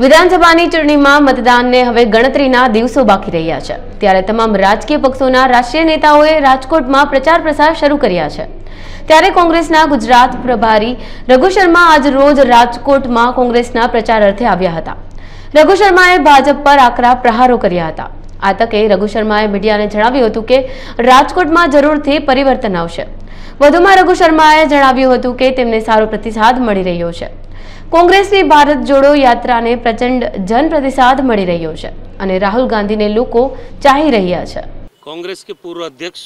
વિધાનસભાની ચૂંટણીમાં મતદાનને હવે ગણતરીના દિવસો બાકી રહ્યા છે, ત્યારે તમામ રાજકીય પક્ષોના રાષ્ટ્રીય નેતાઓએ રાજકોટમાં પ્રચાર પ્રસાર શરૂ કર્યા છે। ત્યારે કોંગ્રેસના ગુજરાત પ્રભારી રઘુ શર્મા આજ રોજ રાજકોટમાં કોંગ્રેસના પ્રચાર અર્થે આવ્યા હતા। રઘુ શર્માએ ભાજપ પર આકરા પ્રહારો કર્યા હતા। આ તકે રઘુ શર્માએ મીડિયાને જણાવ્યું હતું કે રાજકોટમાં જરૂરથી પરિવર્તન આવશે। વધુમાં રઘુ શર્માએ જણાવ્યું હતું કે તેમને સારો પ્રતિસાદ મળી રહ્યો છે। કોંગ્રેસની ભારત જોડો યાત્રાને પ્રચંડ જન प्रतिसाद મળી રહ્યો છે અને રાહુલ ગાંધીને લોકો ચાહી રહ્યા છે। कांग्रेस के पूर्व अध्यक्ष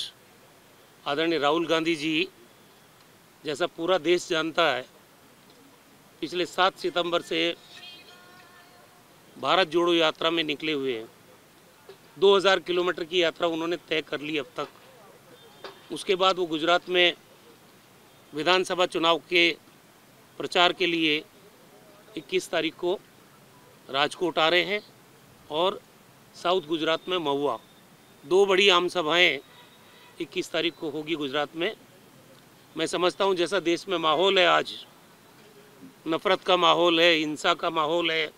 आदरणीय राहुल गांधी जी, जैसा पूरा देश जानता है, पिछले 7 सितंबर से भारत जोड़ो यात्रा में निकले हुए हैं। 2000 किलोमीटर की यात्रा उन्होंने तय कर ली अब तक। उसके बाद वो गुजरात में विधानसभा चुनाव के प्रचार के लिए 21 तारीख को राजकोट आ रहे हैं और साउथ गुजरात में महुआ, 2 बड़ी आम सभाएं 21 तारीख को होगी गुजरात में। मैं समझता हूं जैसा देश में माहौल है, आज नफरत का माहौल है, हिंसा का माहौल है,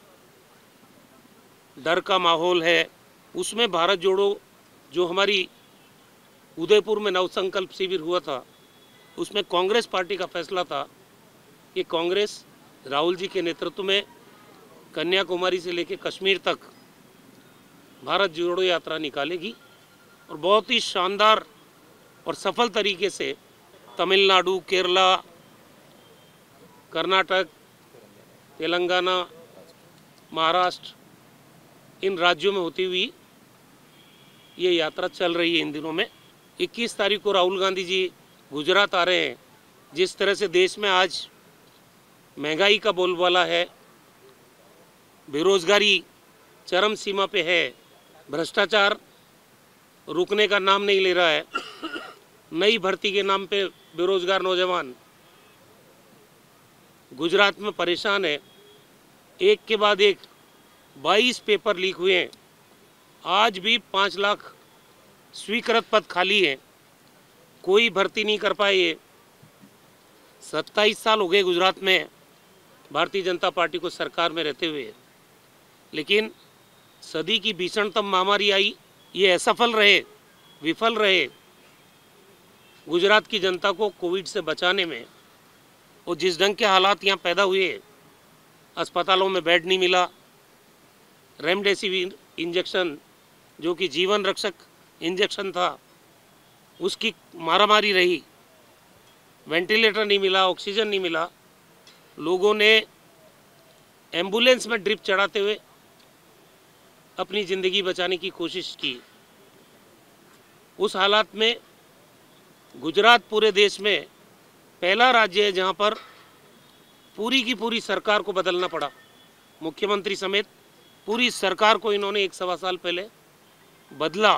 डर का माहौल है, उसमें भारत जोड़ो जो हमारी उदयपुर में नवसंकल्प शिविर हुआ था, उसमें कांग्रेस पार्टी का फैसला था कि कांग्रेस राहुल जी के नेतृत्व में कन्याकुमारी से लेकर कश्मीर तक भारत जोड़ो यात्रा निकालेगी और बहुत ही शानदार और सफल तरीके से तमिलनाडु, केरला, कर्नाटक, तेलंगाना, महाराष्ट्र, इन राज्यों में होती हुई ये यात्रा चल रही है इन दिनों में। 21 तारीख को राहुल गांधी जी गुजरात आ रहे हैं। जिस तरह से देश में आज महंगाई का बोलबाला है, बेरोजगारी चरम सीमा पे है, भ्रष्टाचार रुकने का नाम नहीं ले रहा है, नई भर्ती के नाम पे बेरोजगार नौजवान गुजरात में परेशान है। एक के बाद एक 22 पेपर लीक हुए हैं। आज भी 5 लाख स्वीकृत पद खाली हैं, कोई भर्ती नहीं कर पाए। 27 साल हो गए गुजरात में भारतीय जनता पार्टी को सरकार में रहते हुए, लेकिन सदी की भीषणतम महामारी आई, ये असफल रहे, विफल रहे गुजरात की जनता को कोविड से बचाने में। और जिस ढंग के हालात यहाँ पैदा हुए, अस्पतालों में बेड नहीं मिला, रेमडेसिविर इंजेक्शन जो कि जीवन रक्षक इंजेक्शन था उसकी मारामारी रही, वेंटिलेटर नहीं मिला, ऑक्सीजन नहीं मिला, लोगों ने एम्बुलेंस में ड्रिप चढ़ाते हुए अपनी ज़िंदगी बचाने की कोशिश की। उस हालात में गुजरात पूरे देश में पहला राज्य है जहां पर पूरी की पूरी सरकार को बदलना पड़ा। मुख्यमंत्री समेत पूरी सरकार को इन्होंने 1-1.25 साल पहले बदला,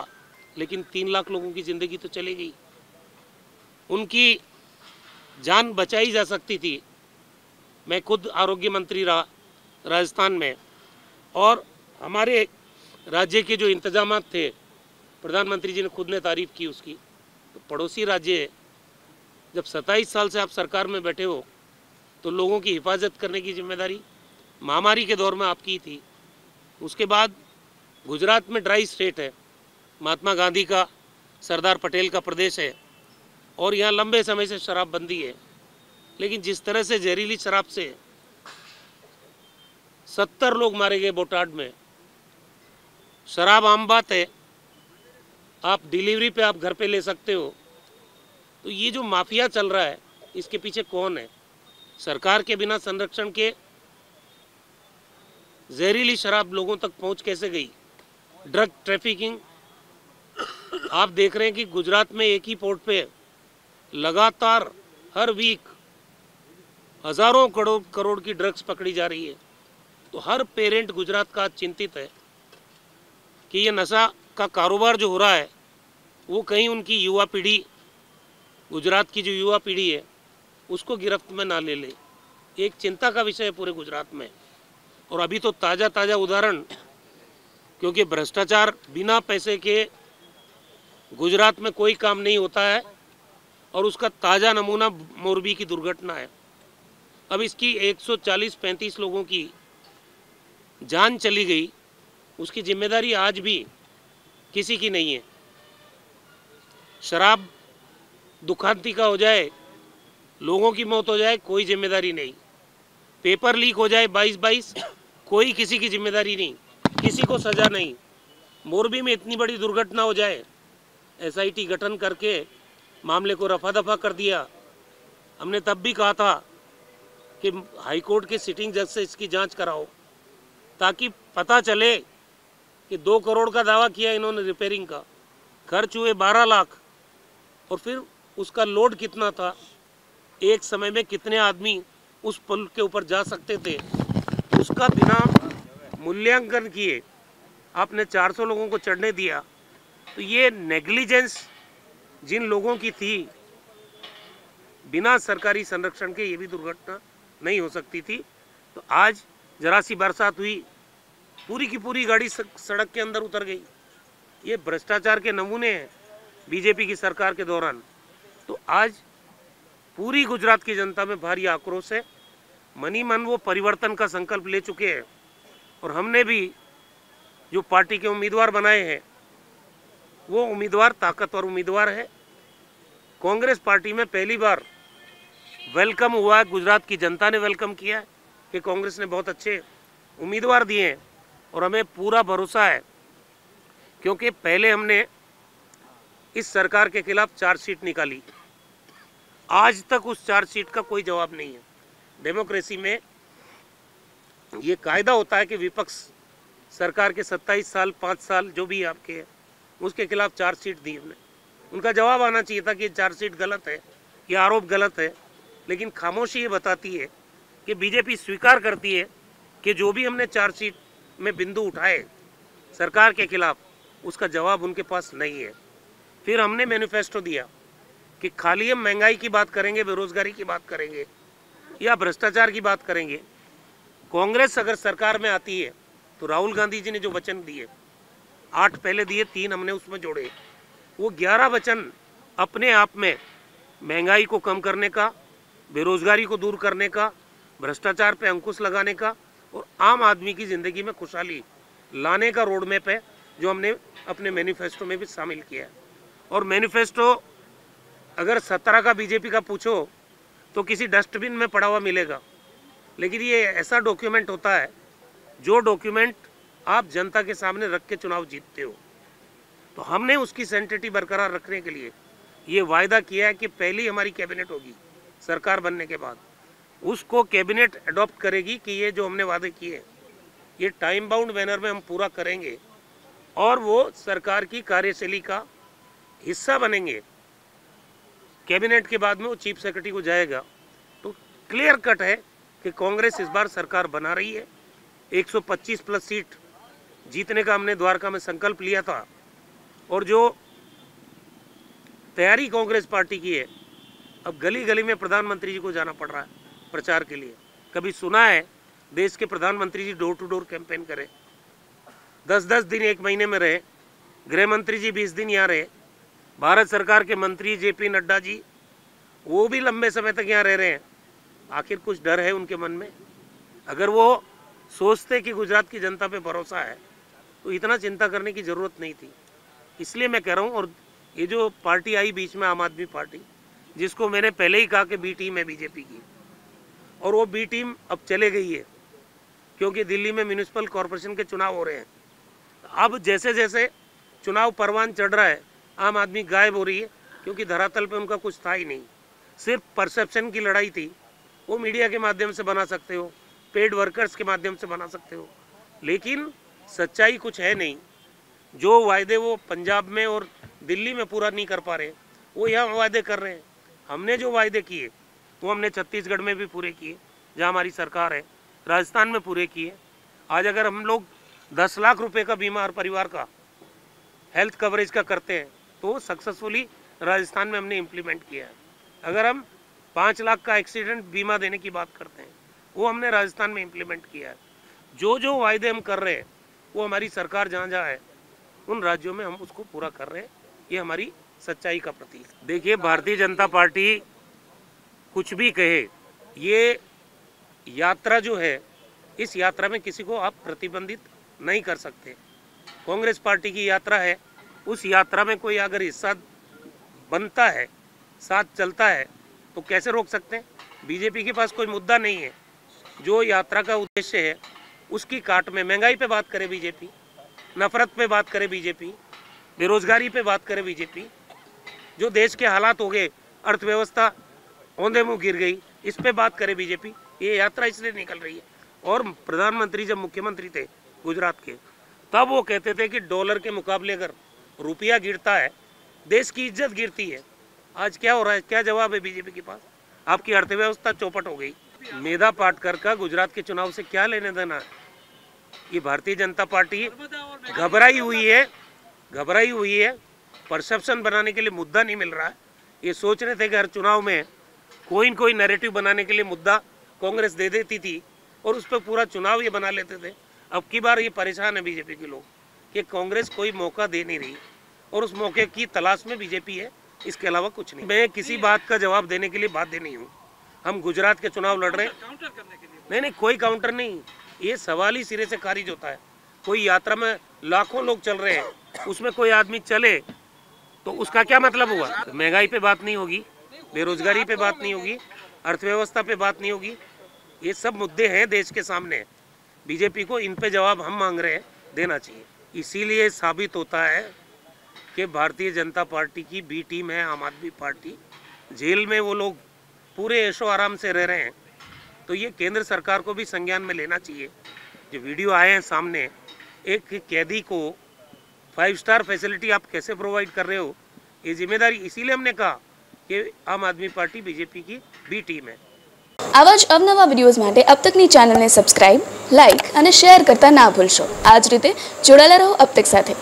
लेकिन 3 लाख लोगों की ज़िंदगी तो चली गई। उनकी जान बचाई जा सकती थी। मैं खुद आरोग्य मंत्री रहा राजस्थान में, और हमारे राज्य के जो इंतजामात थे, प्रधानमंत्री जी ने खुद ने तारीफ़ की उसकी। तो पड़ोसी राज्य, जब 27 साल से आप सरकार में बैठे हो तो लोगों की हिफाजत करने की जिम्मेदारी महामारी के दौर में आपकी थी। उसके बाद गुजरात में ड्राई स्टेट है, महात्मा गांधी का, सरदार पटेल का प्रदेश है, और यहाँ लंबे समय से शराबबंदी है। लेकिन जिस तरह से जहरीली शराब से 70 लोग मारे गए बोटाड में, शराब आम बात है, आप डिलीवरी पे आप घर पे ले सकते हो। तो ये जो माफिया चल रहा है, इसके पीछे कौन है? सरकार के बिना संरक्षण के जहरीली शराब लोगों तक पहुंच कैसे गई? ड्रग ट्रैफिकिंग आप देख रहे हैं कि गुजरात में एक ही पोर्ट पे लगातार हर वीक हजारों करोड़ की ड्रग्स पकड़ी जा रही है। तो हर पेरेंट गुजरात का चिंतित है कि ये नशा का कारोबार जो हो रहा है वो कहीं उनकी युवा पीढ़ी, गुजरात की जो युवा पीढ़ी है, उसको गिरफ्त में ना ले ले। एक चिंता का विषय है पूरे गुजरात में। और अभी तो ताज़ा उदाहरण, क्योंकि भ्रष्टाचार बिना पैसे के गुजरात में कोई काम नहीं होता है, और उसका ताज़ा नमूना मोरबी की दुर्घटना है। अब इसकी 140-35 लोगों की जान चली गई, उसकी जिम्मेदारी आज भी किसी की नहीं है। शराब दुखांती का हो जाए, लोगों की मौत हो जाए, कोई जिम्मेदारी नहीं। पेपर लीक हो जाए 22-22, कोई किसी की जिम्मेदारी नहीं, किसी को सजा नहीं। मोरबी में इतनी बड़ी दुर्घटना हो जाए, एसआईटी गठन करके मामले को रफा दफा कर दिया। हमने तब भी कहा था कि हाईकोर्ट के सिटिंग जज से इसकी जांच कराओ, ताकि पता चले कि 2 करोड़ का दावा किया इन्होंने रिपेयरिंग का, खर्च हुए 12 लाख, और फिर उसका लोड कितना था, एक समय में कितने आदमी उस पुल के ऊपर जा सकते थे, उसका बिना मूल्यांकन किए आपने 400 लोगों को चढ़ने दिया। तो ये नेग्लिजेंस जिन लोगों की थी, बिना सरकारी संरक्षण के ये भी दुर्घटना नहीं हो सकती थी। तो आज जरा सी बरसात हुई, पूरी की पूरी गाड़ी सड़क के अंदर उतर गई। ये भ्रष्टाचार के नमूने हैं बीजेपी की सरकार के दौरान। तो आज पूरी गुजरात की जनता में भारी आक्रोश है। मनी मन वो परिवर्तन का संकल्प ले चुके हैं, और हमने भी जो पार्टी के उम्मीदवार बनाए हैं वो उम्मीदवार ताकतवर उम्मीदवार है। कांग्रेस पार्टी में पहली बार वेलकम हुआ है, गुजरात की जनता ने वेलकम किया है कि कांग्रेस ने बहुत अच्छे उम्मीदवार दिए हैं, और हमें पूरा भरोसा है, क्योंकि पहले हमने इस सरकार के खिलाफ चार्जशीट निकाली, आज तक उस चार्जशीट का कोई जवाब नहीं है। डेमोक्रेसी में ये कायदा होता है कि विपक्ष सरकार के 27 साल 5 साल जो भी आपके हैं उसके खिलाफ चार्जशीट दी हमने, उनका जवाब आना चाहिए था कि चार्जशीट गलत है, ये आरोप गलत है। लेकिन खामोशी ये बताती है कि बीजेपी स्वीकार करती है कि जो भी हमने चार्जशीट में बिंदु उठाए सरकार के खिलाफ, उसका जवाब उनके पास नहीं है। फिर हमने मैनिफेस्टो दिया कि खाली हम महंगाई की बात करेंगे, बेरोजगारी की बात करेंगे या भ्रष्टाचार की बात करेंगे। कांग्रेस अगर सरकार में आती है तो राहुल गांधी जी ने जो वचन दिए, 8 पहले दिए, 3 हमने उसमें जोड़े, वो 11 वचन अपने आप में महंगाई को कम करने का, बेरोजगारी को दूर करने का, भ्रष्टाचार पे अंकुश लगाने का और आम आदमी की ज़िंदगी में खुशहाली लाने का रोड मैप है, जो हमने अपने मैनिफेस्टो में भी शामिल किया है। और मैनिफेस्टो अगर 17 का बीजेपी का पूछो तो किसी डस्टबिन में पड़ा हुआ मिलेगा, लेकिन ये ऐसा डॉक्यूमेंट होता है जो डॉक्यूमेंट आप जनता के सामने रख के चुनाव जीतते हो। तो हमने उसकी सेंटिटी बरकरार रखने के लिए ये वायदा किया है कि पहली हमारी कैबिनेट होगी सरकार बनने के बाद, उसको कैबिनेट अडॉप्ट करेगी कि ये जो हमने वादे किए ये टाइम बाउंड मैनर में हम पूरा करेंगे, और वो सरकार की कार्यशैली का हिस्सा बनेंगे। कैबिनेट के बाद में वो चीफ सेक्रेटरी को जाएगा। तो क्लियर कट है कि कांग्रेस इस बार सरकार बना रही है। 125 प्लस सीट जीतने का हमने द्वारका में संकल्प लिया था, और जो तैयारी कांग्रेस पार्टी की है, अब गली गली में प्रधानमंत्री जी को जाना पड़ रहा है प्रचार के लिए। कभी सुना है देश के प्रधानमंत्री जी डोर टू डोर कैंपेन करें? 10-10 दिन 1 महीने में रहे, गृह मंत्री जी 20 दिन यहाँ रहे, भारत सरकार के मंत्री JP नड्डा जी वो भी लंबे समय तक यहाँ रह रहे हैं। आखिर कुछ डर है उनके मन में? अगर वो सोचते कि गुजरात की जनता पे भरोसा है तो इतना चिंता करने की ज़रूरत नहीं थी। इसलिए मैं कह रहा हूँ, और ये जो पार्टी आई बीच में आम आदमी पार्टी, जिसको मैंने पहले ही कहा कि बी टीम है बीजेपी की, और वो बी टीम अब चले गई है, क्योंकि दिल्ली में म्यूनिसिपल कॉरपोरेशन के चुनाव हो रहे हैं। अब जैसे जैसे चुनाव परवान चढ़ रहा है, आम आदमी गायब हो रही है, क्योंकि धरातल पे उनका कुछ था ही नहीं। सिर्फ परसेप्शन की लड़ाई थी, वो मीडिया के माध्यम से बना सकते हो, पेड वर्कर्स के माध्यम से बना सकते हो, लेकिन सच्चाई कुछ है नहीं। जो वायदे वो पंजाब में और दिल्ली में पूरा नहीं कर पा रहे, वो यहाँ वायदे कर रहे हैं। हमने जो वायदे किए वो हमने छत्तीसगढ़ में भी पूरे किए, जहाँ हमारी सरकार है, राजस्थान में पूरे किए। आज अगर हम लोग 10 लाख रुपए का बीमा हर परिवार का हेल्थ कवरेज का करते हैं, तो सक्सेसफुली राजस्थान में हमने इम्प्लीमेंट किया है। अगर हम 5 लाख का एक्सीडेंट बीमा देने की बात करते हैं, वो हमने राजस्थान में इम्प्लीमेंट किया है। जो जो वायदे हम कर रहे हैं वो हमारी सरकार जहाँ जहाँ है उन राज्यों में हम उसको पूरा कर रहे हैं। ये हमारी सच्चाई का प्रतीक। देखिए, भारतीय जनता पार्टी कुछ भी कहे, ये यात्रा जो है इस यात्रा में किसी को आप प्रतिबंधित नहीं कर सकते। कांग्रेस पार्टी की यात्रा है, उस यात्रा में कोई अगर हिस्सा बनता है, साथ चलता है, तो कैसे रोक सकते हैं? बीजेपी के पास कोई मुद्दा नहीं है। जो यात्रा का उद्देश्य है उसकी काट में महंगाई पे बात करे बीजेपी, नफरत पे बात करे बीजेपी, बेरोजगारी पे बात करे बीजेपी, जो देश के हालात हो गए, अर्थव्यवस्था औंधे मुँह गिर गई, इस पे बात करे बीजेपी। ये यात्रा इसलिए निकल रही है। और प्रधानमंत्री जब मुख्यमंत्री थे गुजरात के, तब वो कहते थे कि डॉलर के मुकाबले अगर रुपया गिरता है, देश की इज्जत गिरती है। आज क्या हो रहा है? क्या जवाब है बीजेपी के पास? आपकी अर्थव्यवस्था चौपट हो गई। मेधा पाटकर का गुजरात के चुनाव से क्या लेने देना है? ये भारतीय जनता पार्टी घबराई हुई है। परसेप्शन बनाने के लिए मुद्दा नहीं मिल रहा है। ये सोच रहे थे कि हर चुनाव में कोई न कोई नैरेटिव बनाने के लिए मुद्दा कांग्रेस दे देती थी और उस पर पूरा चुनाव ये बना लेते थे। अब की बार ये परेशान है बीजेपी के लोग कि कांग्रेस कोई मौका दे नहीं रही और उस मौके की तलाश में बीजेपी है, इसके अलावा कुछ नहीं। मैं किसी बात का जवाब देने के लिए बाध्य नहीं हूँ। हम गुजरात के चुनाव लड़ रहे हैं। नहीं, कोई काउंटर नहीं। ये सवाल ही सिरे से खारिज होता है। कोई यात्रा में लाखों लोग चल रहे हैं, उसमें कोई आदमी चले तो उसका क्या मतलब हुआ? महंगाई पे बात नहीं होगी, बेरोजगारी पे बात नहीं होगी, अर्थव्यवस्था पे बात नहीं होगी। ये सब मुद्दे हैं देश के सामने। बीजेपी को इन पे जवाब हम मांग रहे हैं, देना चाहिए। इसीलिए साबित होता है कि भारतीय जनता पार्टी की बी टीम है आम आदमी पार्टी। जेल में वो लोग पूरे ऐशो आराम से रह रहे हैं, तो ये केंद्र सरकार को भी संज्ञान में लेना चाहिए। जो वीडियो आए हैं सामने, एक कैदी को 5 स्टार फैसिलिटी आप कैसे प्रोवाइड कर रहे हो, ये जिम्मेदारी। इसीलिए हमने कहा कि आम आदमी पार्टी बीजेपी की बी टीम है। આવા જ અવનવા વિડીયોઝ માટે અબ તકની ચેનલને સબસ્ક્રાઇબ, લાઇક અને શેર કરતા ના ભૂલશો। આ જ રીતે જોડાયેલા રહો અબ તક સાથે।